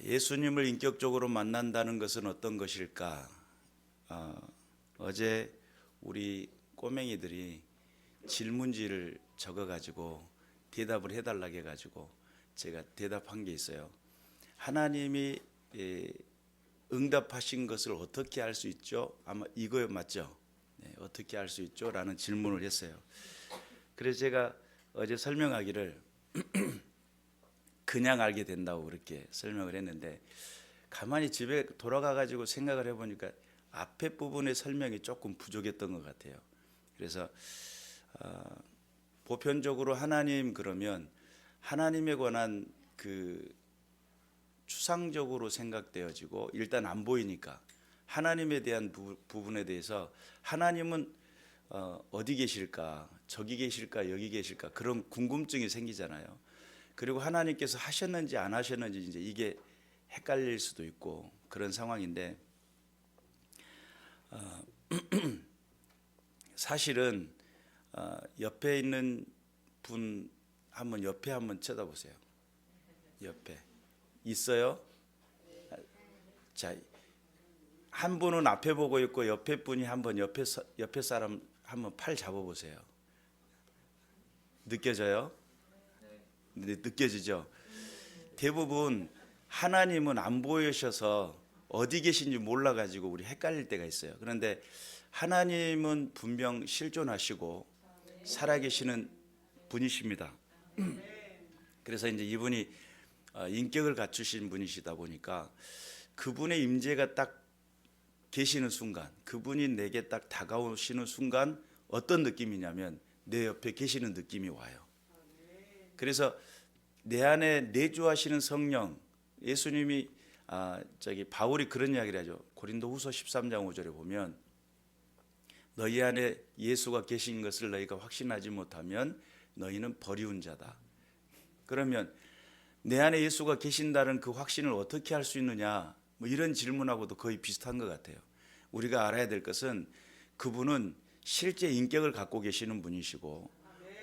예수님을 인격적으로 만난다는 것은 어떤 것일까? 어제 우리 꼬맹이들이 질문지를 적어가지고 대답을 해달라고 해가지고 제가 대답한 게 있어요. 하나님이 응답하신 것을 어떻게 알 수 있죠? 아마 이거 맞죠? 네, 어떻게 알 수 있죠? 라는 질문을 했어요. 그래서 제가 어제 설명하기를 그냥 알게 된다고 그렇게 설명을 했는데, 가만히 집에 돌아가 가지고 생각을 해보니까 앞에 부분의 설명이 조금 부족했던 것 같아요. 그래서 보편적으로 하나님 그러면 하나님에 관한 그 추상적으로 생각되어지고, 일단 안 보이니까 하나님에 대한 부분에 대해서 하나님은 어디 계실까, 저기 계실까, 여기 계실까, 그런 궁금증이 생기잖아요. 그리고 하나님께서 하셨는지 안 하셨는지 이제 이게 헷갈릴 수도 있고 그런 상황인데, 사실은 옆에 있는 분 한번 옆에 한번 쳐다보세요. 옆에 있어요? 자, 한 분은 앞에 보고 있고 옆에 분이 한번 옆에 사람 한번 팔 잡아보세요. 느껴져요? 네, 느껴지죠? 대부분 하나님은 안 보이셔서 어디 계신지 몰라가지고 우리 헷갈릴 때가 있어요. 그런데 하나님은 분명 실존하시고 살아계시는 분이십니다. 그래서 이제 이분이 인격을 갖추신 분이시다 보니까 그분의 임재가 딱 계시는 순간, 그분이 내게 딱 다가오시는 순간 어떤 느낌이냐면 내 옆에 계시는 느낌이 와요. 그래서 내 안에 내주하시는 성령, 예수님이 바울이 그런 이야기를 하죠. 고린도후서 13장 5절에 보면 너희 안에 예수가 계신 것을 너희가 확신하지 못하면 너희는 버리운 자다. 그러면 내 안에 예수가 계신다는 그 확신을 어떻게 할 수 있느냐, 뭐 이런 질문하고도 거의 비슷한 것 같아요. 우리가 알아야 될 것은 그분은 실제 인격을 갖고 계시는 분이시고,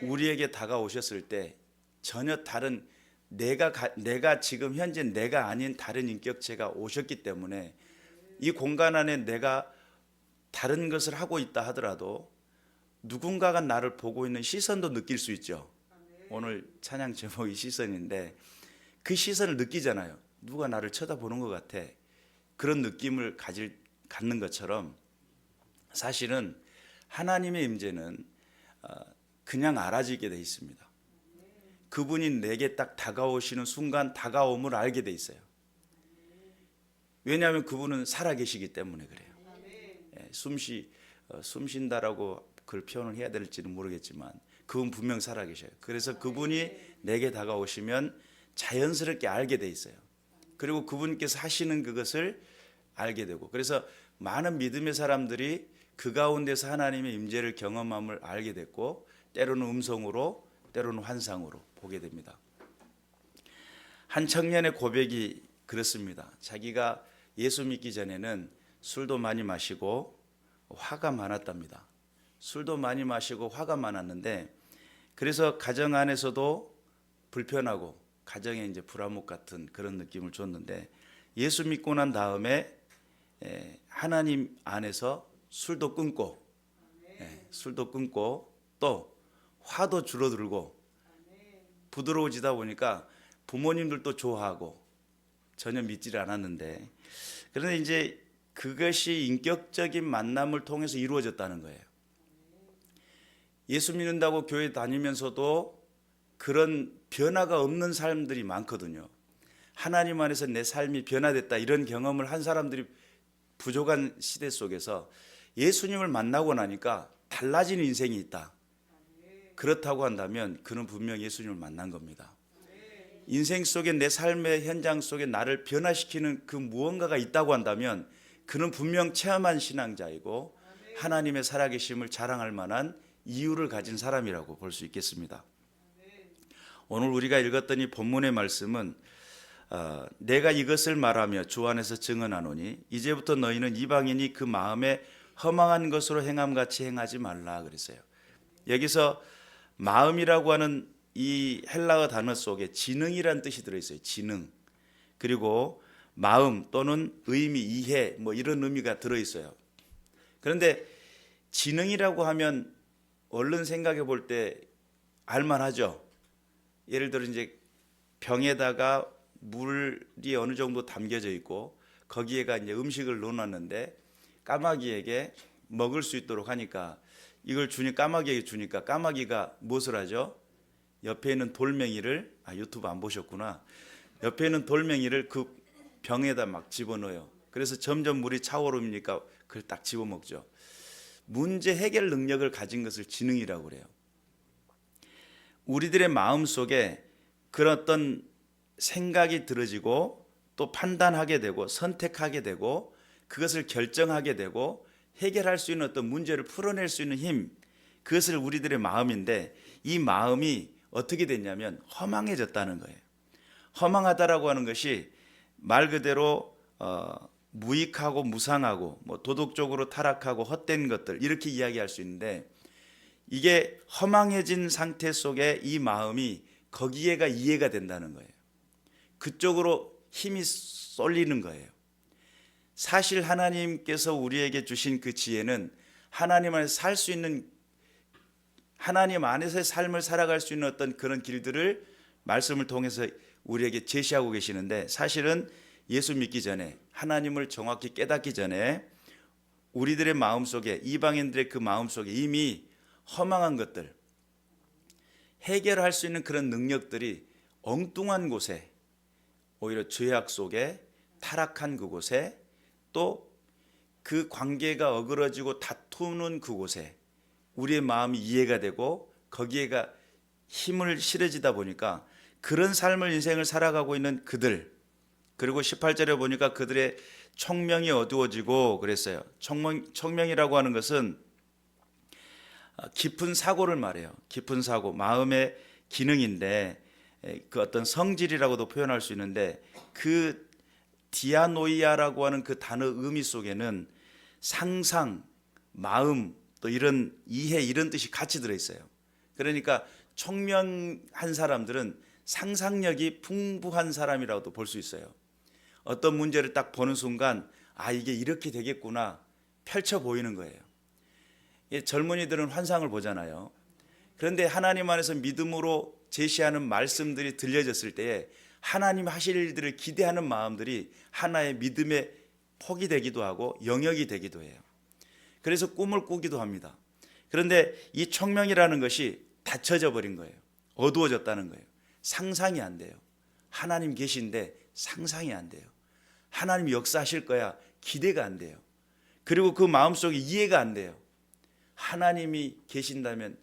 우리에게 다가오셨을 때 전혀 다른 내가 지금 현재 내가 아닌 다른 인격체가 오셨기 때문에 이 공간 안에 내가 다른 것을 하고 있다 하더라도 누군가가 나를 보고 있는 시선도 느낄 수 있죠. 오늘 찬양 제목이 시선인데 그 시선을 느끼잖아요. 누가 나를 쳐다보는 것 같아. 그런 느낌을 갖는 것처럼 사실은 하나님의 임재는 그냥 알아지게 돼 있습니다. 그분이 내게 딱 다가오시는 순간 다가옴을 알게 돼 있어요. 왜냐하면 그분은 살아계시기 때문에 그래요. 숨쉰다라고 그걸 표현을 해야 될지는 모르겠지만 그분 분명 살아계셔요. 그래서 그분이 내게 다가오시면 자연스럽게 알게 돼 있어요. 그리고 그분께서 하시는 그것을 알게 되고, 그래서 많은 믿음의 사람들이 그 가운데서 하나님의 임재를 경험함을 알게 됐고, 때로는 음성으로 때로는 환상으로 보게 됩니다. 한 청년의 고백이 그렇습니다. 자기가 예수 믿기 전에는 술도 많이 마시고 화가 많았답니다. 술도 많이 마시고 화가 많았는데, 그래서 가정 안에서도 불편하고 가정에 이제 불화목 같은 그런 느낌을 줬는데, 예수 믿고 난 다음에 하나님 안에서 술도 끊고 또 화도 줄어들고 부드러워지다 보니까 부모님들도 좋아하고, 전혀 믿지를 않았는데, 그런데 이제 그것이 인격적인 만남을 통해서 이루어졌다는 거예요. 예수 믿는다고 교회 다니면서도 그런 변화가 없는 사람들이 많거든요. 하나님 안에서 내 삶이 변화됐다, 이런 경험을 한 사람들이 부족한 시대 속에서 예수님을 만나고 나니까 달라진 인생이 있다. 그렇다고 한다면 그는 분명 예수님을 만난 겁니다. 인생 속에 내 삶의 현장 속에 나를 변화시키는 그 무언가가 있다고 한다면 그는 분명 체험한 신앙자이고 하나님의 살아계심을 자랑할 만한 이유를 가진 사람이라고 볼 수 있겠습니다. 오늘 우리가 읽었던 이 본문의 말씀은 내가 이것을 말하며 주 안에서 증언하노니 이제부터 너희는 이방인이 그 마음에 허망한 것으로 행함같이 행하지 말라 그랬어요. 여기서 마음이라고 하는 이 헬라어 단어 속에 지능이란 뜻이 들어있어요. 지능. 그리고 마음 또는 의미, 이해 뭐 이런 의미가 들어있어요. 그런데 지능이라고 하면 얼른 생각해 볼 때 알만하죠. 예를 들어 이제 병에다가 물이 어느 정도 담겨져 있고 거기에가 이제 음식을 넣어놨는데 까마귀에게 먹을 수 있도록 하니까 이걸 까마귀에게 주니까 까마귀가 무엇을 하죠? 옆에 있는 돌멩이를 유튜브 안 보셨구나. 옆에 있는 돌멩이를 그 병에다 막 집어넣어요. 그래서 점점 물이 차오르니까 그걸 딱 집어먹죠. 문제 해결 능력을 가진 것을 지능이라고 그래요. 우리들의 마음 속에 그런 어떤 생각이 들어지고 또 판단하게 되고 선택하게 되고 그것을 결정하게 되고 해결할 수 있는 어떤 문제를 풀어낼 수 있는 힘, 그것을 우리들의 마음인데 이 마음이 어떻게 됐냐면 허망해졌다는 거예요. 허망하다라고 하는 것이 말 그대로 무익하고 무상하고 뭐 도덕적으로 타락하고 헛된 것들 이렇게 이야기할 수 있는데 이게 허망해진 상태 속에 이 마음이 거기에가 이해가 된다는 거예요. 그쪽으로 힘이 쏠리는 거예요. 사실 하나님께서 우리에게 주신 그 지혜는 하나님 안에서 살 수 있는, 하나님 안에서의 삶을 살아갈 수 있는 어떤 그런 길들을 말씀을 통해서 우리에게 제시하고 계시는데 사실은 예수 믿기 전에 하나님을 정확히 깨닫기 전에 우리들의 마음속에 이방인들의 그 마음속에 이미 허망한 것들 해결할 수 있는 그런 능력들이 엉뚱한 곳에 오히려 죄악 속에 타락한 그곳에 또 그 관계가 어그러지고 다투는 그곳에 우리의 마음이 이해가 되고 거기에가 힘을 실어지다 보니까 그런 삶을 인생을 살아가고 있는 그들 그리고 18절에 보니까 그들의 청명이 어두워지고 그랬어요. 청명이라고 하는 것은 깊은 사고를 말해요. 깊은 사고, 마음의 기능인데 그 어떤 성질이라고도 표현할 수 있는데 그 디아노이아라고 하는 그 단어 의미 속에는 상상, 마음 또 이런 이해 이런 뜻이 같이 들어있어요. 그러니까 청명한 사람들은 상상력이 풍부한 사람이라고도 볼 수 있어요. 어떤 문제를 딱 보는 순간 이게 이렇게 되겠구나 펼쳐 보이는 거예요. 젊은이들은 환상을 보잖아요. 그런데 하나님 안에서 믿음으로 제시하는 말씀들이 들려졌을 때에 하나님 하실 일들을 기대하는 마음들이 하나의 믿음의 폭이 되기도 하고 영역이 되기도 해요. 그래서 꿈을 꾸기도 합니다. 그런데 이 청명이라는 것이 닫혀져 버린 거예요. 어두워졌다는 거예요. 상상이 안 돼요. 하나님 계신데 상상이 안 돼요. 하나님 역사하실 거야 기대가 안 돼요. 그리고 그 마음속에 이해가 안 돼요. 하나님이 계신다면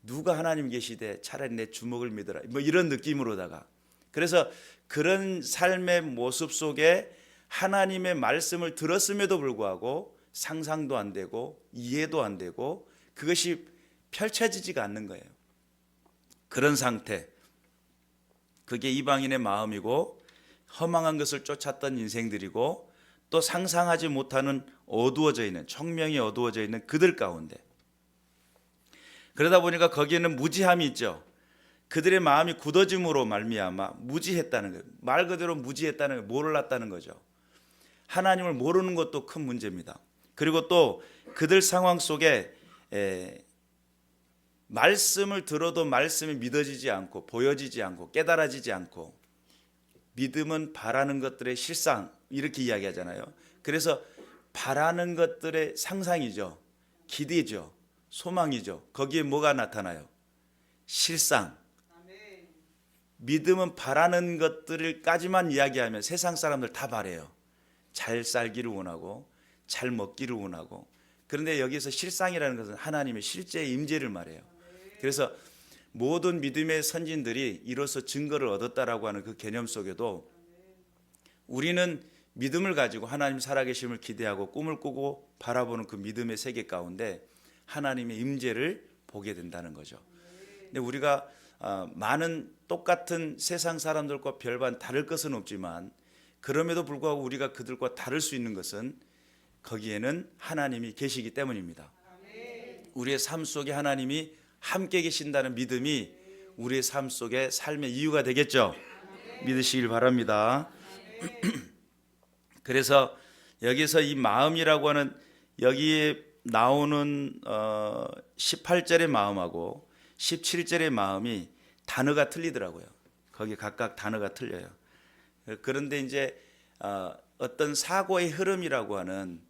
누가 하나님 계시되 차라리 내 주먹을 믿어라 뭐 이런 느낌으로다가 그래서 그런 삶의 모습 속에 하나님의 말씀을 들었음에도 불구하고 상상도 안 되고 이해도 안 되고 그것이 펼쳐지지가 않는 거예요. 그런 상태, 그게 이방인의 마음이고 허망한 것을 쫓았던 인생들이고 또 상상하지 못하는 어두워져 있는 청명이 어두워져 있는 그들 가운데 그러다 보니까 거기에는 무지함이 있죠. 그들의 마음이 굳어짐으로 말미암아 무지했다는 거예요. 말 그대로 무지했다는 거예요. 몰랐다는 거죠. 하나님을 모르는 것도 큰 문제입니다. 그리고 또 그들 상황 속에 말씀을 들어도 말씀이 믿어지지 않고 보여지지 않고 깨달아지지 않고 믿음은 바라는 것들의 실상 이렇게 이야기하잖아요. 그래서 바라는 것들의 상상이죠. 기대죠. 소망이죠. 거기에 뭐가 나타나요? 실상. 믿음은 바라는 것들까지만 이야기하면 세상 사람들 다 바래요. 잘 살기를 원하고 잘 먹기를 원하고 그런데 여기서 실상이라는 것은 하나님의 실제의 임재를 말해요. 그래서 모든 믿음의 선진들이 이로써 증거를 얻었다라고 하는 그 개념 속에도 우리는 믿음을 가지고 하나님 살아계심을 기대하고 꿈을 꾸고 바라보는 그 믿음의 세계 가운데 하나님의 임재를 보게 된다는 거죠. 근데 우리가 많은 똑같은 세상 사람들과 별반 다를 것은 없지만 그럼에도 불구하고 우리가 그들과 다를 수 있는 것은 거기에는 하나님이 계시기 때문입니다. 우리의 삶 속에 하나님이 함께 계신다는 믿음이 우리의 삶 속에 삶의 이유가 되겠죠. 믿으시길 바랍니다. 그래서 여기서 이 마음이라고 하는 여기에 나오는 18절의 마음하고 17절의 마음이 단어가 틀리더라고요. 거기 각각 단어가 틀려요. 그런데 이제 어떤 사고의 흐름이라고 하는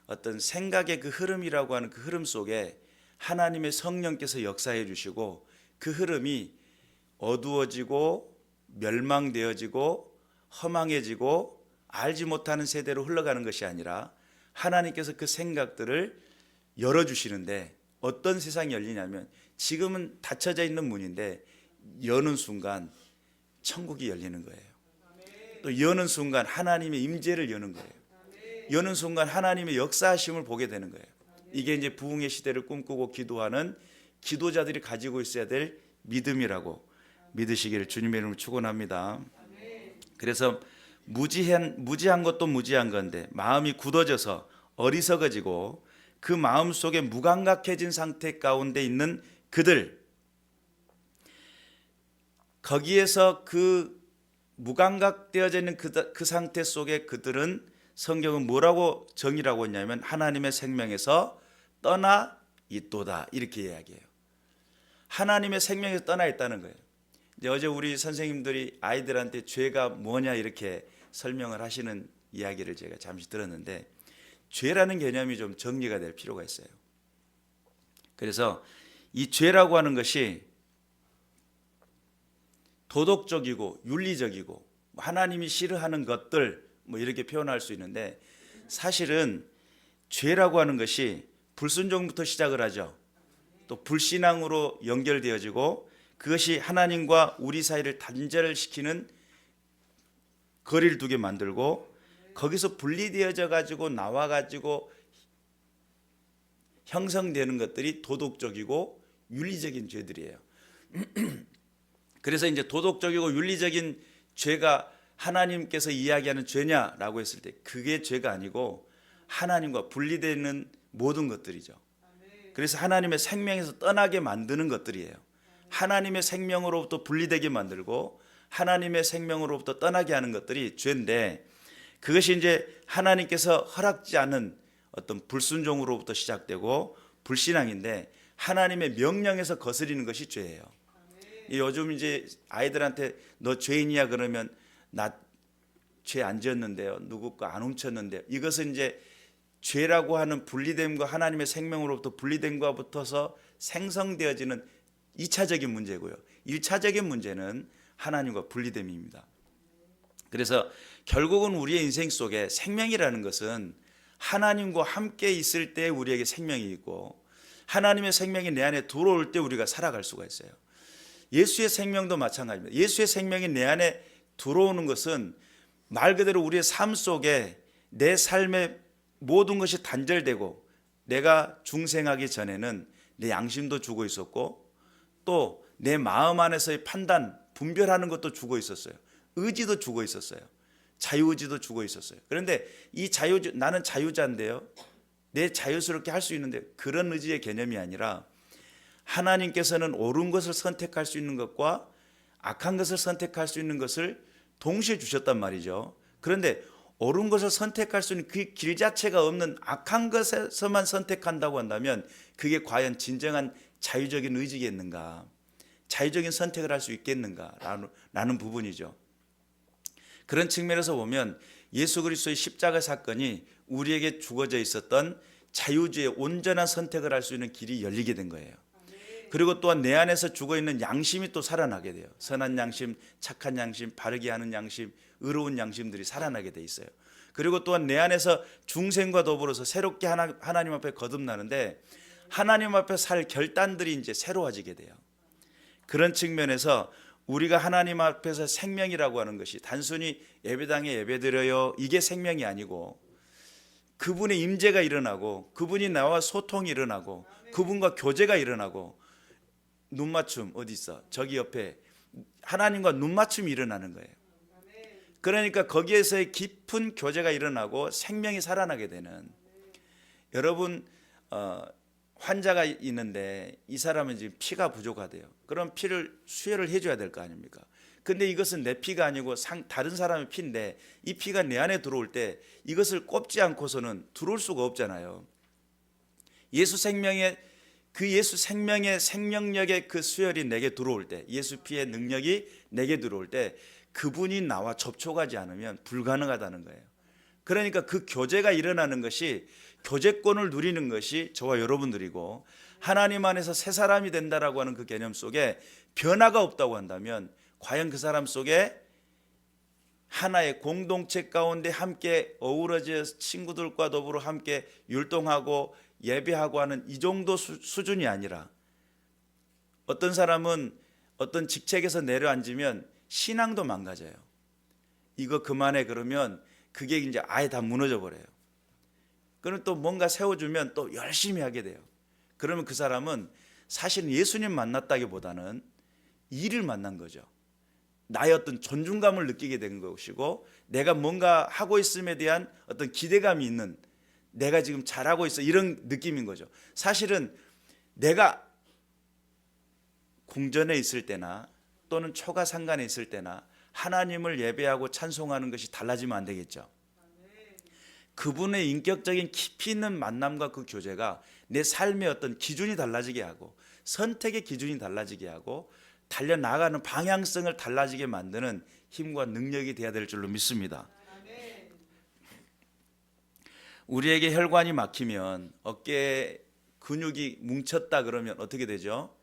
어떤 생각의 그 흐름이라고 하는 그 흐름 속에 하나님의 성령께서 역사해 주시고 그 흐름이 어두워지고 멸망되어지고 허망해지고 알지 못하는 세대로 흘러가는 것이 아니라 하나님께서 그 생각들을 열어주시는데 어떤 세상이 열리냐면 지금은 닫혀져 있는 문인데 여는 순간 천국이 열리는 거예요. 또 여는 순간 하나님의 임재를 여는 거예요. 여는 순간 하나님의 역사하심을 보게 되는 거예요. 이게 이제 부흥의 시대를 꿈꾸고 기도하는 기도자들이 가지고 있어야 될 믿음이라고 믿으시기를 주님의 이름으로 축원합니다. 그래서 무지한 것도 무지한 건데 마음이 굳어져서 어리석어지고 그 마음 속에 무감각해진 상태 가운데 있는 그들, 거기에서 그 무감각되어져 있는 그 상태 속에 그들은 성경은 뭐라고 정의라고 했냐면 하나님의 생명에서 떠나 있도다 이렇게 이야기해요. 하나님의 생명에서 떠나 있다는 거예요. 이제 어제 우리 선생님들이 아이들한테 죄가 뭐냐 이렇게 설명을 하시는 이야기를 제가 잠시 들었는데 죄라는 개념이 좀 정리가 될 필요가 있어요. 그래서 이 죄라고 하는 것이 도덕적이고 윤리적이고 하나님이 싫어하는 것들 뭐 이렇게 표현할 수 있는데 사실은 죄라고 하는 것이 불순종부터 시작을 하죠. 또 불신앙으로 연결되어지고 그것이 하나님과 우리 사이를 단절시키는 거리를 두게 만들고 거기서 분리되어져 가지고 나와 가지고 형성되는 것들이 도덕적이고 윤리적인 죄들이에요. 그래서 이제 도덕적이고 윤리적인 죄가 하나님께서 이야기하는 죄냐라고 했을 때 그게 죄가 아니고 하나님과 분리되는 모든 것들이죠. 그래서 하나님의 생명에서 떠나게 만드는 것들이에요. 하나님의 생명으로부터 분리되게 만들고 하나님의 생명으로부터 떠나게 하는 것들이 죄인데 그것이 이제 하나님께서 허락지 않은 어떤 불순종으로부터 시작되고 불신앙인데 하나님의 명령에서 거스리는 것이 죄예요. 요즘 이제 아이들한테 너 죄인이야 그러면 나 죄 안 지었는데요. 누구 거 안 훔쳤는데요. 이것은 이제 죄라고 하는 분리됨과 하나님의 생명으로부터 분리됨과 붙어서 생성되어지는 2차적인 문제고요. 1차적인 문제는 하나님과 분리됨입니다. 그래서 결국은 우리의 인생 속에 생명이라는 것은 하나님과 함께 있을 때 우리에게 생명이 있고 하나님의 생명이 내 안에 들어올 때 우리가 살아갈 수가 있어요. 예수의 생명도 마찬가지입니다. 예수의 생명이 내 안에 들어오는 것은 말 그대로 우리의 삶 속에 내 삶의 모든 것이 단절되고 내가 중생하기 전에는 내 양심도 죽어 있었고 또 내 마음 안에서의 판단, 분별하는 것도 죽어 있었어요. 의지도 죽어 있었어요. 자유의지도 죽어 있었어요. 그런데 이 나는 자유자인데요. 내 자유스럽게 할 수 있는데 그런 의지의 개념이 아니라 하나님께서는 옳은 것을 선택할 수 있는 것과 악한 것을 선택할 수 있는 것을 동시에 주셨단 말이죠. 그런데 옳은 것을 선택할 수 있는 그 길 자체가 없는 악한 것에서만 선택한다고 한다면 그게 과연 진정한 자유적인 의지겠는가? 자유적인 선택을 할 수 있겠는가라는 부분이죠. 그런 측면에서 보면 예수 그리스도의 십자가 사건이 우리에게 주어져 있었던 자유주의 온전한 선택을 할 수 있는 길이 열리게 된 거예요. 그리고 또한 내 안에서 죽어있는 양심이 또 살아나게 돼요. 선한 양심, 착한 양심, 바르게 하는 양심, 의로운 양심들이 살아나게 돼 있어요. 그리고 또한 내 안에서 중생과 더불어서 새롭게 하나님 앞에 거듭나는데 하나님 앞에 살 결단들이 이제 새로워지게 돼요. 그런 측면에서 우리가 하나님 앞에서 생명이라고 하는 것이 단순히 예배당에 예배드려요 이게 생명이 아니고 그분의 임재가 일어나고 그분이 나와 소통이 일어나고 그분과 교제가 일어나고 눈맞춤 어디 있어? 저기 옆에 하나님과 눈맞춤이 일어나는 거예요. 그러니까 거기에서의 깊은 교제가 일어나고 생명이 살아나게 되는 여러분 환자가 있는데 이 사람은 지금 피가 부족하대요. 그럼 피를 수혈을 해줘야 될 거 아닙니까? 근데 이것은 내 피가 아니고 다른 사람의 피인데 이 피가 내 안에 들어올 때 이것을 꼽지 않고서는 들어올 수가 없잖아요. 예수 생명의 생명력의 그 수혈이 내게 들어올 때, 예수 피의 능력이 내게 들어올 때 그분이 나와 접촉하지 않으면 불가능하다는 거예요. 그러니까 그 교제가 일어나는 것이, 교제권을 누리는 것이 저와 여러분들이고, 하나님 안에서 새 사람이 된다라고 하는 그 개념 속에 변화가 없다고 한다면 과연 그 사람 속에 하나의 공동체 가운데 함께 어우러져 친구들과 더불어 함께 율동하고 예배하고 하는 이 정도 수준이 아니라, 어떤 사람은 어떤 직책에서 내려앉으면 신앙도 망가져요. 이거 그만해 그러면 그게 이제 아예 다 무너져 버려요. 그럼 또 뭔가 세워주면 또 열심히 하게 돼요. 그러면 그 사람은 사실 예수님 만났다기보다는 일을 만난 거죠. 나의 어떤 존중감을 느끼게 된 것이고, 내가 뭔가 하고 있음에 대한 어떤 기대감이 있는, 내가 지금 잘하고 있어, 이런 느낌인 거죠. 사실은 내가 궁전에 있을 때나 또는 초가상간에 있을 때나 하나님을 예배하고 찬송하는 것이 달라지면 안 되겠죠. 그분의 인격적인 깊이 있는 만남과 그 교제가 내 삶의 어떤 기준이 달라지게 하고, 선택의 기준이 달라지게 하고, 달려나가는 방향성을 달라지게 만드는 힘과 능력이 되어야 될 줄로 믿습니다. 우리에게 혈관이 막히면, 어깨에 근육이 뭉쳤다 그러면 어떻게 되죠?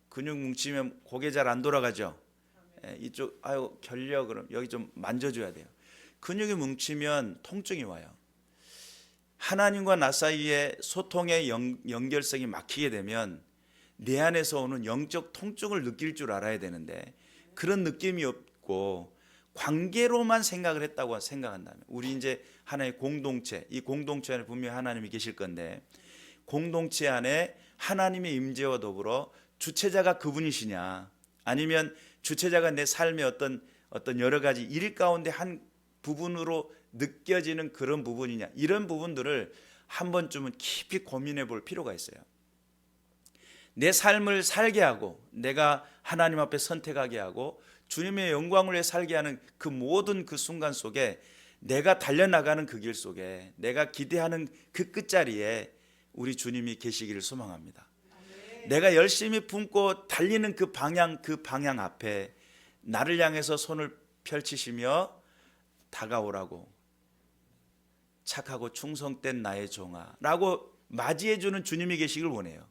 근육 뭉치면 고개 잘 안 돌아가죠. 이쪽 결려, 그럼 여기 좀 만져줘야 돼요. 근육이 뭉치면 통증이 와요. 하나님과 나 사이에 소통의 연결성이 막히게 되면 내 안에서 오는 영적 통증을 느낄 줄 알아야 되는데, 그런 느낌이 없고 관계로만 생각을 했다고 생각한다면, 우리 이제 하나의 공동체, 이 공동체 안에 분명히 하나님이 계실 건데, 공동체 안에 하나님의 임재와 더불어 주체자가 그분이시냐, 아니면 주체자가 내 삶의 어떤 여러 가지 일 가운데 한 부분으로 느껴지는 그런 부분이냐, 이런 부분들을 한 번쯤은 깊이 고민해 볼 필요가 있어요. 내 삶을 살게 하고, 내가 하나님 앞에 선택하게 하고 주님의 영광을 위해 살게 하는 그 모든 그 순간 속에, 내가 달려나가는 그 길 속에, 내가 기대하는 그 끝자리에 우리 주님이 계시기를 소망합니다. 내가 열심히 품고 달리는 그 방향 앞에 나를 향해서 손을 펼치시며 다가오라고, 착하고 충성된 나의 종아 라고 맞이해 주는 주님이 계시길 원해요.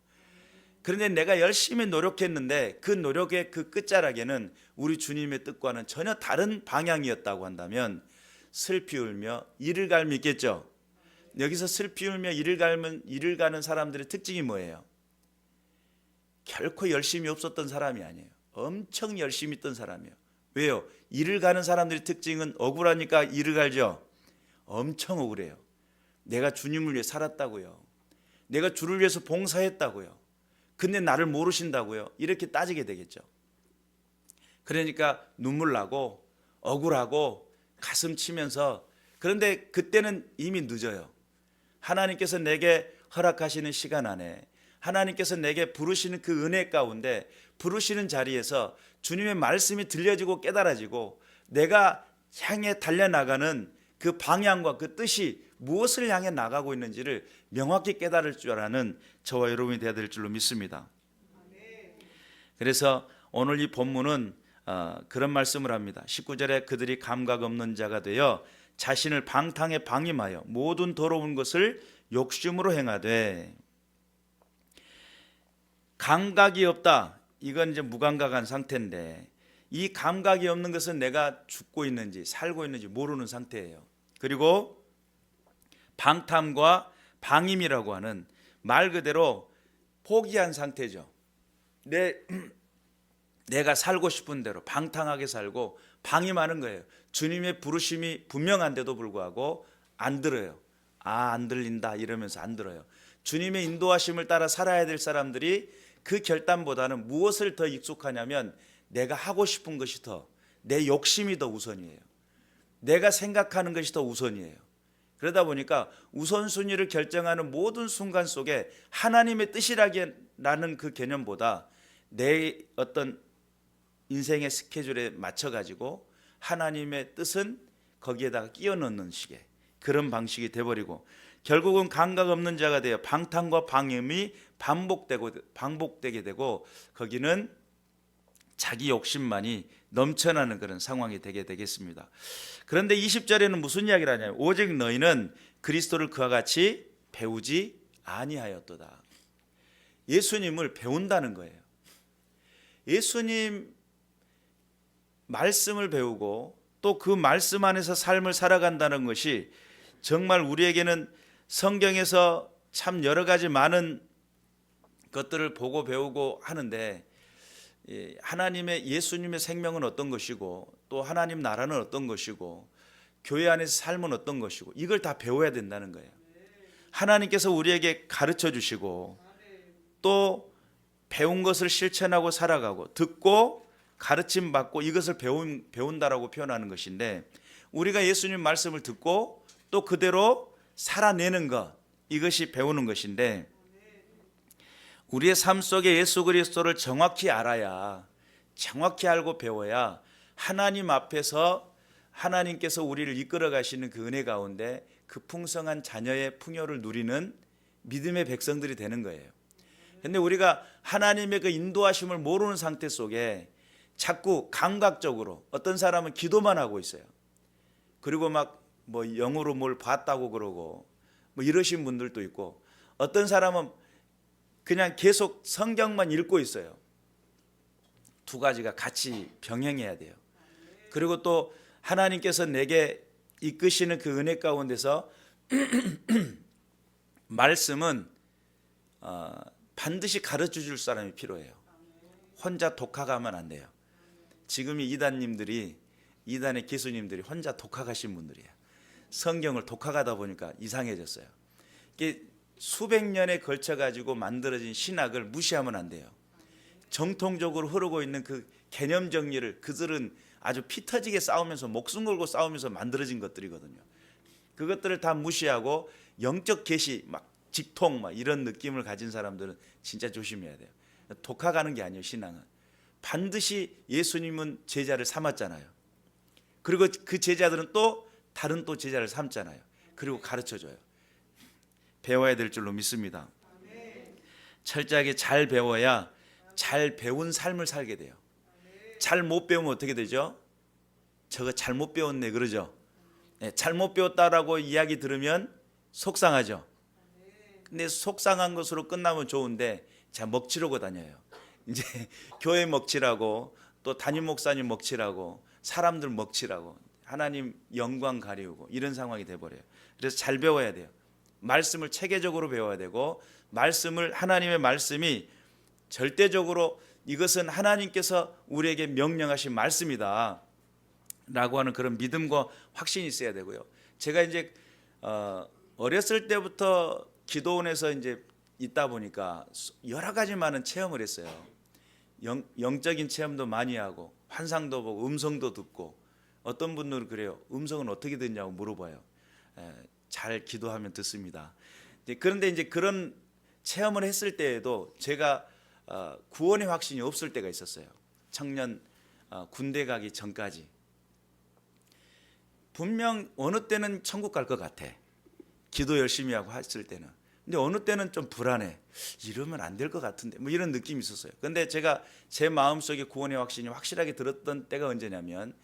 그런데 내가 열심히 노력했는데 그 노력의 그 끝자락에는 우리 주님의 뜻과는 전혀 다른 방향이었다고 한다면 슬피 울며 이를 갈미 있겠죠. 여기서 슬피 울며 이를 가는 사람들의 특징이 뭐예요? 결코 열심히 없었던 사람이 아니에요. 엄청 열심히 있던 사람이에요. 왜요? 이를 가는 사람들의 특징은 억울하니까 이를 갈죠. 엄청 억울해요. 내가 주님을 위해 살았다고요. 내가 주를 위해서 봉사했다고요. 근데 나를 모르신다고요. 이렇게 따지게 되겠죠. 그러니까 눈물 나고 억울하고 가슴 치면서, 그런데 그때는 이미 늦어요. 하나님께서 내게 허락하시는 시간 안에, 하나님께서 내게 부르시는 그 은혜 가운데, 부르시는 자리에서 주님의 말씀이 들려지고 깨달아지고, 내가 향해 달려나가는 그 방향과 그 뜻이 무엇을 향해 나가고 있는지를 명확히 깨달을 줄 아는 저와 여러분이 되어야 될 줄로 믿습니다. 그래서 오늘 이 본문은 그런 말씀을 합니다. 19절에 그들이 감각 없는 자가 되어 자신을 방탕에 방임하여 모든 더러운 것을 욕심으로 행하되, 감각이 없다, 이건 이제 무감각한 상태인데, 이 감각이 없는 것은 내가 죽고 있는지 살고 있는지 모르는 상태예요. 그리고 방탐과 방임이라고 하는 말 그대로 포기한 상태죠. 내가 살고 싶은 대로 방탕하게 살고 방임하는 거예요. 주님의 부르심이 분명한데도 불구하고 안 들어요. 안 들린다 이러면서 안 들어요. 주님의 인도하심을 따라 살아야 될 사람들이 그 결단보다는 무엇을 더 익숙하냐면, 내가 하고 싶은 것이 내 욕심이 더 우선이에요. 내가 생각하는 것이 더 우선이에요. 그러다 보니까 우선순위를 결정하는 모든 순간 속에 하나님의 뜻이라는 그 개념보다 내 어떤 인생의 스케줄에 맞춰 가지고 하나님의 뜻은 거기에다가 끼워 넣는 식의 그런 방식이 돼버리고 결국은 감각 없는 자가 되어 방탕과 방임이 반복되게 되고 거기는 자기 욕심만이 넘쳐나는 그런 상황이 되게 되겠습니다. 그런데 20절에는 무슨 이야기를 하냐면 오직 너희는 그리스도를 그와 같이 배우지 아니하였도다. 예수님을 배운다는 거예요. 예수님 말씀을 배우고 또 그 말씀 안에서 삶을 살아간다는 것이 정말 우리에게는 성경에서 참 여러 가지 많은 것들을 보고 배우고 하는데 하나님의 예수님의 생명은 어떤 것이고 또 하나님 나라는 어떤 것이고 교회 안에서 삶은 어떤 것이고 이걸 다 배워야 된다는 거예요. 하나님께서 우리에게 가르쳐 주시고 또 배운 것을 실천하고 살아가고 듣고 가르침 받고 이것을 배운다라고 표현하는 것인데 우리가 예수님 말씀을 듣고 또 그대로 살아내는 것 이것이 배우는 것인데 우리의 삶 속에 예수 그리스도를 정확히 알아야 정확히 알고 배워야 하나님 앞에서 하나님께서 우리를 이끌어 가시는 그 은혜 가운데 그 풍성한 자녀의 풍요를 누리는 믿음의 백성들이 되는 거예요. 그런데 우리가 하나님의 그 인도하심을 모르는 상태 속에 자꾸 감각적으로 어떤 사람은 기도만 하고 있어요. 그리고 막 뭐 영으로 뭘 봤다고 그러고 뭐 이러신 분들도 있고 어떤 사람은 그냥 계속 성경만 읽고 있어요. 두 가지가 같이 병행해야 돼요. 그리고 또 하나님께서 내게 이끄시는 그 은혜 가운데서 말씀은 반드시 가르쳐 줄 사람이 필요해요. 혼자 독학하면 안 돼요. 지금 이 이단의 기수님들이 혼자 독학하신 분들이에요. 성경을 독학하다 보니까 이상해졌어요. 이게 수백 년에 걸쳐 가지고 만들어진 신학을 무시하면 안 돼요. 정통적으로 흐르고 있는 그 개념 정리를 그들은 아주 피 터지게 싸우면서 목숨 걸고 싸우면서 만들어진 것들이거든요. 그것들을 다 무시하고 영적 계시 막 직통 막 이런 느낌을 가진 사람들은 진짜 조심해야 돼요. 독학하는 게 아니에요. 신앙은 반드시 예수님은 제자를 삼았잖아요. 그리고 그 제자들은 또 다른 또 제자를 삼잖아요. 그리고 가르쳐줘요. 배워야 될 줄로 믿습니다. 철저하게 잘 배워야 잘 배운 삶을 살게 돼요. 잘 못 배우면 어떻게 되죠? 저거 잘못 배웠네 그러죠. 네, 잘못 배웠다라고 이야기 들으면 속상하죠. 근데 속상한 것으로 끝나면 좋은데 제가 먹칠하고 다녀요. 이제 교회 먹칠하고 또 담임 목사님 먹칠하고 사람들 먹칠하고 하나님 영광 가리우고 이런 상황이 돼버려요. 그래서 잘 배워야 돼요. 말씀을 체계적으로 배워야 되고 말씀을 하나님의 말씀이 절대적으로 이것은 하나님께서 우리에게 명령하신 말씀이다 라고 하는 그런 믿음과 확신이 있어야 되고요. 제가 이제 어렸을 때부터 기도원에서 이제 있다 보니까 여러 가지 많은 체험을 했어요. 영적인 체험도 많이 하고 환상도 보고 음성도 듣고 어떤 분들은 그래요. 음성은 어떻게 듣냐고 물어봐요. 잘 기도하면 듣습니다. 그런데 이제 그런 체험을 했을 때에도 제가 구원의 확신이 없을 때가 있었어요. 청년 군대 가기 전까지 분명 어느 때는 천국 갈 것 같아. 기도 열심히 하고 했을 때는. 근데 어느 때는 좀 불안해. 이러면 안 될 것 같은데 뭐 이런 느낌이 있었어요. 근데 제가 제 마음속에 구원의 확신이 확실하게 들었던 때가 언제냐면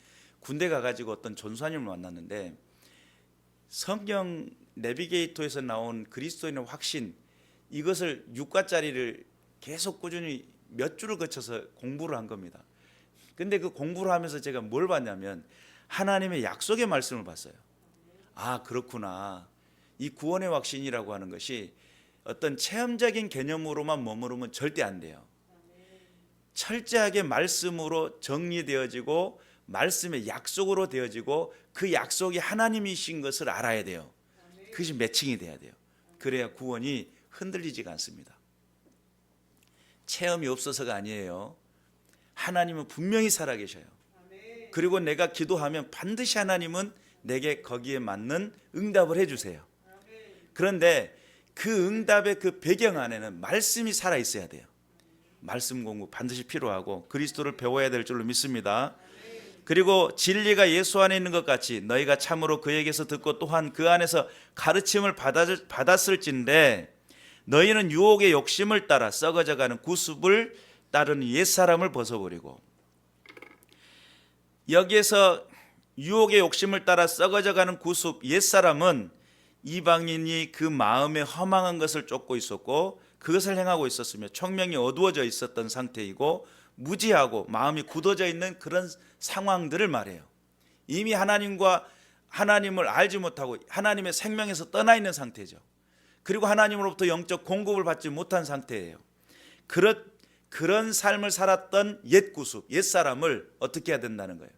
군대 가가지고 어떤 전사님을 만났는데 성경 내비게이터에서 나온 그리스도인의 확신 이것을 6과짜리를 계속 꾸준히 몇 주를 거쳐서 공부를 한 겁니다. 근데 그 공부를 하면서 제가 뭘 봤냐면 하나님의 약속의 말씀을 봤어요. 아 그렇구나. 이 구원의 확신이라고 하는 것이 어떤 체험적인 개념으로만 머무르면 절대 안 돼요. 철저하게 말씀으로 정리되어지고 말씀의 약속으로 되어지고 그 약속이 하나님이신 것을 알아야 돼요. 그것이 매칭이 돼야 돼요. 그래야 구원이 흔들리지가 않습니다. 체험이 없어서가 아니에요. 하나님은 분명히 살아계셔요. 그리고 내가 기도하면 반드시 하나님은 내게 거기에 맞는 응답을 해주세요. 그런데 그 응답의 그 배경 안에는 말씀이 살아 있어야 돼요. 말씀 공부 반드시 필요하고 그리스도를 배워야 될 줄로 믿습니다. 그리고 진리가 예수 안에 있는 것 같이 너희가 참으로 그에게서 듣고 또한 그 안에서 가르침을 받았을진데 너희는 유혹의 욕심을 따라 썩어져가는 구습을 따르는 옛사람을 벗어버리고, 여기에서 유혹의 욕심을 따라 썩어져가는 구습 옛사람은 이방인이 그 마음에 허망한 것을 쫓고 있었고 그것을 행하고 있었으며 총명이 어두워져 있었던 상태이고 무지하고 마음이 굳어져 있는 그런 상황들을 말해요. 이미 하나님을 알지 못하고 하나님의 생명에서 떠나 있는 상태죠. 그리고 하나님으로부터 영적 공급을 받지 못한 상태예요. 그런 삶을 살았던 옛 구습, 옛 사람을 어떻게 해야 된다는 거예요?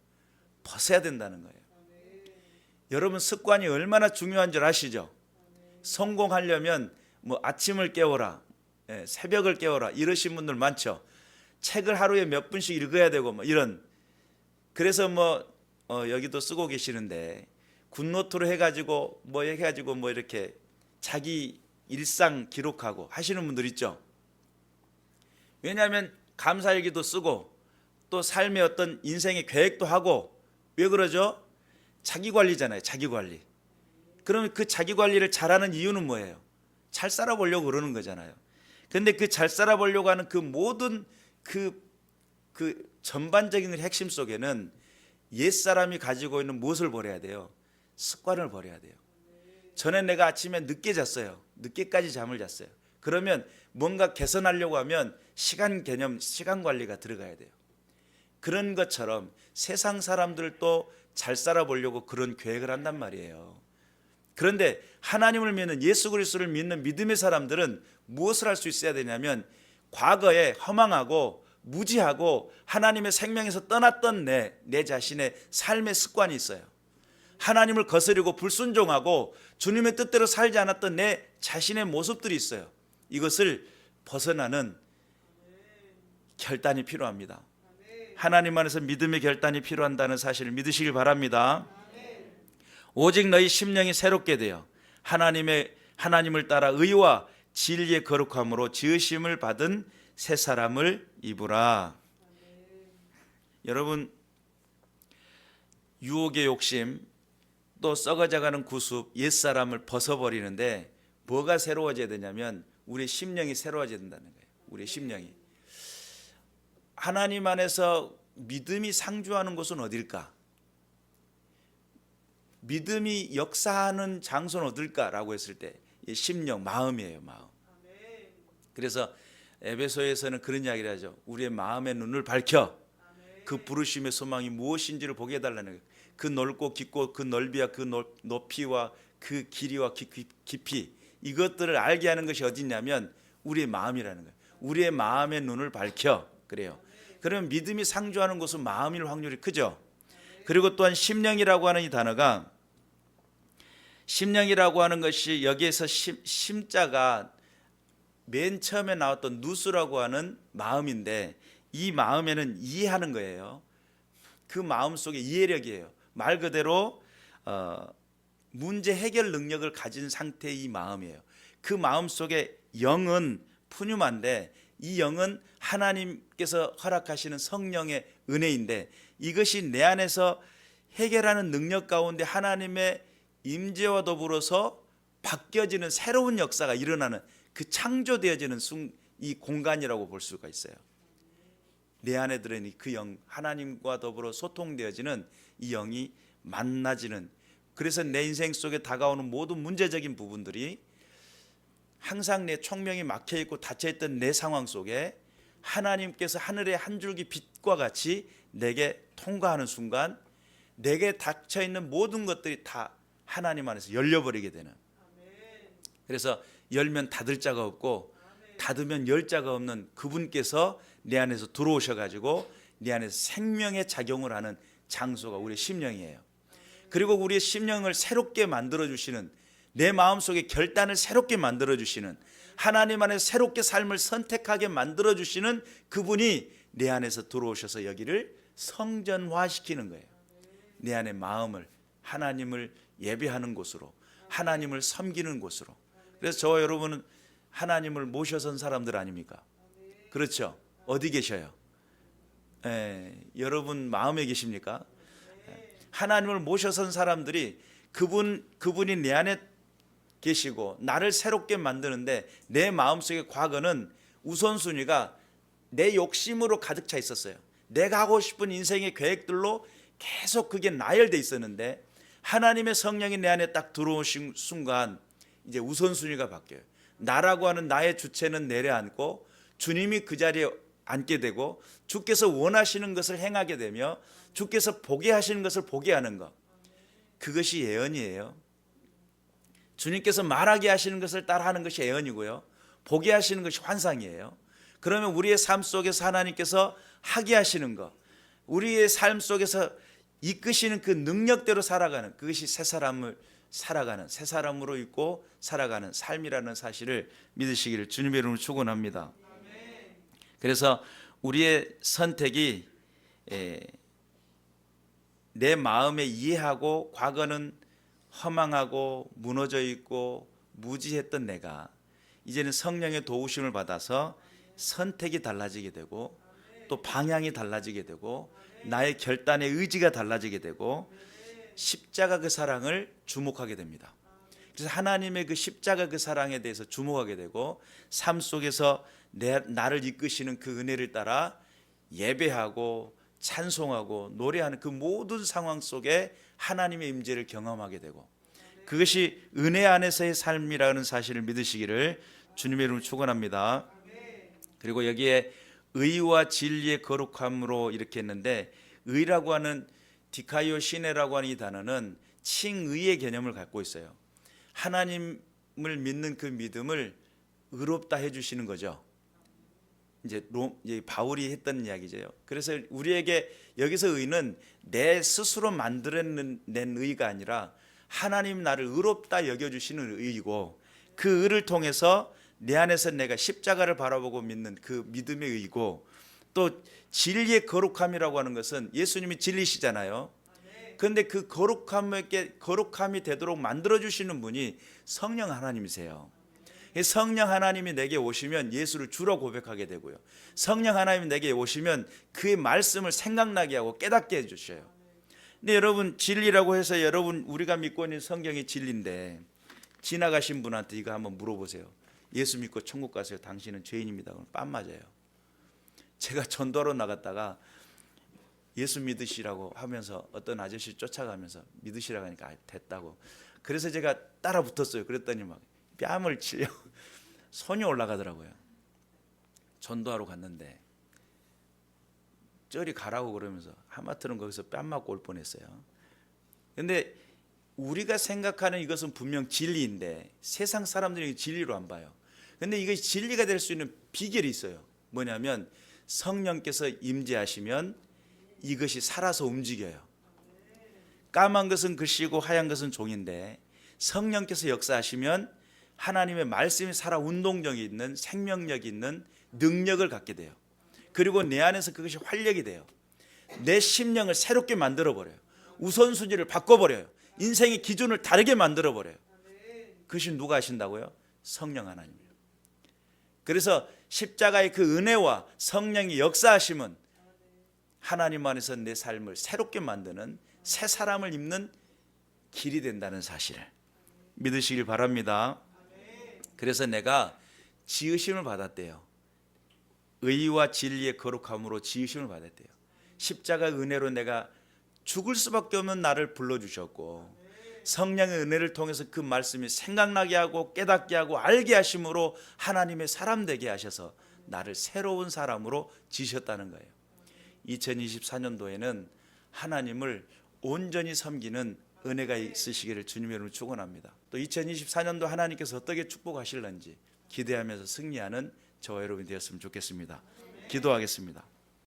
벗어야 된다는 거예요. 여러분, 습관이 얼마나 중요한 줄 아시죠? 성공하려면 뭐 아침을 깨워라, 새벽을 깨워라 이러신 분들 많죠. 책을 하루에 몇 분씩 읽어야 되고 뭐 이런. 그래서 여기도 쓰고 계시는데 굿노트로 해가지고 뭐 이렇게 자기 일상 기록하고 하시는 분들 있죠. 왜냐하면 감사일기도 쓰고 또 삶의 어떤 인생의 계획도 하고. 왜 그러죠? 자기 관리잖아요. 자기 관리. 그러면 그 자기 관리를 잘하는 이유는 뭐예요? 잘 살아보려고 그러는 거잖아요. 근데 그 잘 살아보려고 하는 그 모든 그 전반적인 핵심 속에는 옛사람이 가지고 있는 무엇을 버려야 돼요? 습관을 버려야 돼요. 전에 내가 아침에 늦게 잤어요. 늦게까지 잠을 잤어요. 그러면 뭔가 개선하려고 하면 시간 개념, 시간 관리가 들어가야 돼요. 그런 것처럼 세상 사람들도 잘 살아보려고 그런 계획을 한단 말이에요. 그런데 하나님을 믿는, 예수 그리스도를 믿는 믿음의 사람들은 무엇을 할 수 있어야 되냐면 과거에 허망하고 무지하고 하나님의 생명에서 떠났던 내 자신의 삶의 습관이 있어요. 하나님을 거스르고 불순종하고 주님의 뜻대로 살지 않았던 내 자신의 모습들이 있어요. 이것을 벗어나는 결단이 필요합니다. 하나님 안에서 믿음의 결단이 필요한다는 사실을 믿으시길 바랍니다. 오직 너희 심령이 새롭게 되어 하나님을 따라 의와 진리의 거룩함으로 지으심을 받은 새 사람을 입으라. 여러분, 유혹의 욕심, 또 썩어져가는 구습, 옛사람을 벗어버리는데 뭐가 새로워져야 되냐면 우리 심령이 새로워져야 된다는 거예요. 우리 심령이. 하나님 안에서 믿음이 상주하는 곳은 어딜까? 믿음이 역사하는 장소는 어딜까라고 했을 때 심령, 마음이에요. 마음. 그래서 에베소에서는 그런 이야기를 하죠. 우리의 마음의 눈을 밝혀 그 부르심의 소망이 무엇인지를 보게 해달라는 거예요. 그 넓고 깊고 그 넓이와 그 높이와 그 길이와 깊이, 이것들을 알게 하는 것이 어디냐면 우리의 마음이라는 거예요. 우리의 마음의 눈을 밝혀. 그래요. 그러면 믿음이 상주하는 곳은 마음일 확률이 크죠. 그리고 또한 심령이라고 하는 이 단어가, 심령이라고 하는 것이 여기에서 심자가 맨 처음에 나왔던 누스라고 하는 마음인데, 이 마음에는 이해하는 거예요. 그 마음 속에 이해력이에요. 말 그대로 문제 해결 능력을 가진 상태의 이 마음이에요. 그 마음 속에 영은 푸뉴마인데, 이 영은 하나님께서 허락하시는 성령의 은혜인데, 이것이 내 안에서 해결하는 능력 가운데 하나님의 임재와 더불어서 바뀌어지는 새로운 역사가 일어나는, 그 창조되어지는 이 공간이라고 볼 수가 있어요. 내 안에 들어있는 그 영, 하나님과 더불어 소통되어지는 이 영이 만나지는, 그래서 내 인생 속에 다가오는 모든 문제적인 부분들이 항상 내 총명이 막혀있고 닫혀있던 내 상황 속에 하나님께서 하늘의 한 줄기 빛과 같이 내게 통과하는 순간, 내게 닫혀있는 모든 것들이 다 하나님 안에서 열려버리게 되는. 그래서 열면 닫을 자가 없고 닫으면 열 자가 없는 그분께서 내 안에서 들어오셔가지고 내 안에서 생명의 작용을 하는 장소가 우리의 심령이에요. 그리고 우리의 심령을 새롭게 만들어주시는, 내 마음속에 결단을 새롭게 만들어주시는, 하나님 안에서 새롭게 삶을 선택하게 만들어주시는 그분이 내 안에서 들어오셔서 여기를 성전화시키는 거예요. 내 안의 마음을 하나님을 예배하는 곳으로, 하나님을 섬기는 곳으로. 그래서 저와 여러분은 하나님을 모셔선 사람들 아닙니까? 그렇죠? 어디 계셔요? 여러분 마음에 계십니까? 하나님을 모셔선 사람들이 그분이 내 안에 계시고 나를 새롭게 만드는데 내 마음속의 과거는 우선순위가 내 욕심으로 가득 차 있었어요. 내가 하고 싶은 인생의 계획들로 계속 그게 나열돼 있었는데 하나님의 성령이 내 안에 딱 들어오신 순간 이제 우선순위가 바뀌어요. 나라고 하는 나의 주체는 내려앉고 주님이 그 자리에 앉게 되고 주께서 원하시는 것을 행하게 되며 주께서 보게 하시는 것을 보게 하는 것, 그것이 예언이에요. 주님께서 말하게 하시는 것을 따라하는 것이 예언이고요, 보게 하시는 것이 환상이에요. 그러면 우리의 삶 속에서 하나님께서 하게 하시는 것, 우리의 삶 속에서 이끄시는 그 능력대로 살아가는, 그것이 새 사람으로 있고 살아가는 삶이라는 사실을 믿으시기를 주님의 이름으로 축원합니다. 그래서 우리의 선택이 내 마음에 이해하고 과거는 허망하고 무너져 있고 무지했던 내가 이제는 성령의 도우심을 받아서 선택이 달라지게 되고 또 방향이 달라지게 되고 나의 결단의 의지가 달라지게 되고 십자가 그 사랑을 주목하게 됩니다. 그래서 하나님의 그 십자가 그 사랑에 대해서 주목하게 되고 삶 속에서 나를 이끄시는 그 은혜를 따라 예배하고 찬송하고 노래하는 그 모든 상황 속에 하나님의 임재를 경험하게 되고 그것이 은혜 안에서의 삶이라는 사실을 믿으시기를 주님의 이름으로 축원합니다. 그리고 여기에 의와 진리의 거룩함으로 이렇게 했는데 의라고 하는 디카이오 시네라고 하는 이 단어는 칭의의 개념을 갖고 있어요. 하나님을 믿는 그 믿음을 의롭다 해주시는 거죠. 이제 바울이 했던 이야기죠. 그래서 우리에게 여기서 의는 내 스스로 만들어낸 의가 아니라 하나님 나를 의롭다 여겨주시는 의이고 그 의를 통해서 내 안에서 내가 십자가를 바라보고 믿는 그 믿음의 의고 또 진리의 거룩함이라고 하는 것은 예수님이 진리시잖아요. 그런데 그 거룩함이 되도록 만들어주시는 분이 성령 하나님이세요. 성령 하나님이 내게 오시면 예수를 주로 고백하게 되고요. 성령 하나님이 내게 오시면 그의 말씀을 생각나게 하고 깨닫게 해주셔요. 근데 여러분 진리라고 해서 여러분 우리가 믿고 있는 성경이 진리인데 지나가신 분한테 이거 한번 물어보세요. 예수 믿고 천국 가세요. 당신은 죄인입니다. 그럼 뺨 맞아요. 제가 전도하러 나갔다가 예수 믿으시라고 하면서 어떤 아저씨 쫓아가면서 믿으시라고 하니까 됐다고. 그래서 제가 따라 붙었어요. 그랬더니 막 뺨을 치려고 손이 올라가더라고요. 전도하러 갔는데 저리 가라고 그러면서 하마터는 거기서 뺨 맞고 올 뻔했어요. 그런데 우리가 생각하는 이것은 분명 진리인데 세상 사람들이 진리로 안 봐요. 그런데 이것이 진리가 될 수 있는 비결이 있어요. 뭐냐면 성령께서 임재하시면 이것이 살아서 움직여요. 까만 것은 글씨고 하얀 것은 종인데 성령께서 역사하시면 하나님의 말씀이 살아 운동력이 있는 생명력이 있는 능력을 갖게 돼요. 그리고 내 안에서 그것이 활력이 돼요. 내 심령을 새롭게 만들어버려요. 우선순위를 바꿔버려요. 인생의 기준을 다르게 만들어버려요. 그것이 누가 하신다고요? 성령 하나님이요. 그래서 십자가의 그 은혜와 성령의 역사하심은 하나님 안에서 내 삶을 새롭게 만드는 새 사람을 입는 길이 된다는 사실을 믿으시길 바랍니다. 그래서 내가 지으심을 받았대요. 의와 진리의 거룩함으로 지으심을 받았대요. 십자가 은혜로 내가 죽을 수밖에 없는 나를 불러주셨고 성령의 은혜를 통해서 그 말씀이 생각나게 하고 깨닫게 하고 알게 하심으로 하나님의 사람 되게 하셔서 나를 새로운 사람으로 지으셨다는 거예요. 2024년도에는 하나님을 온전히 섬기는 은혜가 있으시기를 주님의 이름으로 축원합니다. 또 2024년도 하나님께서 어떻게 축복하실는지 기대하면서 승리하는 저와 여러분이 되었으면 좋겠습니다. 기도하겠습니다.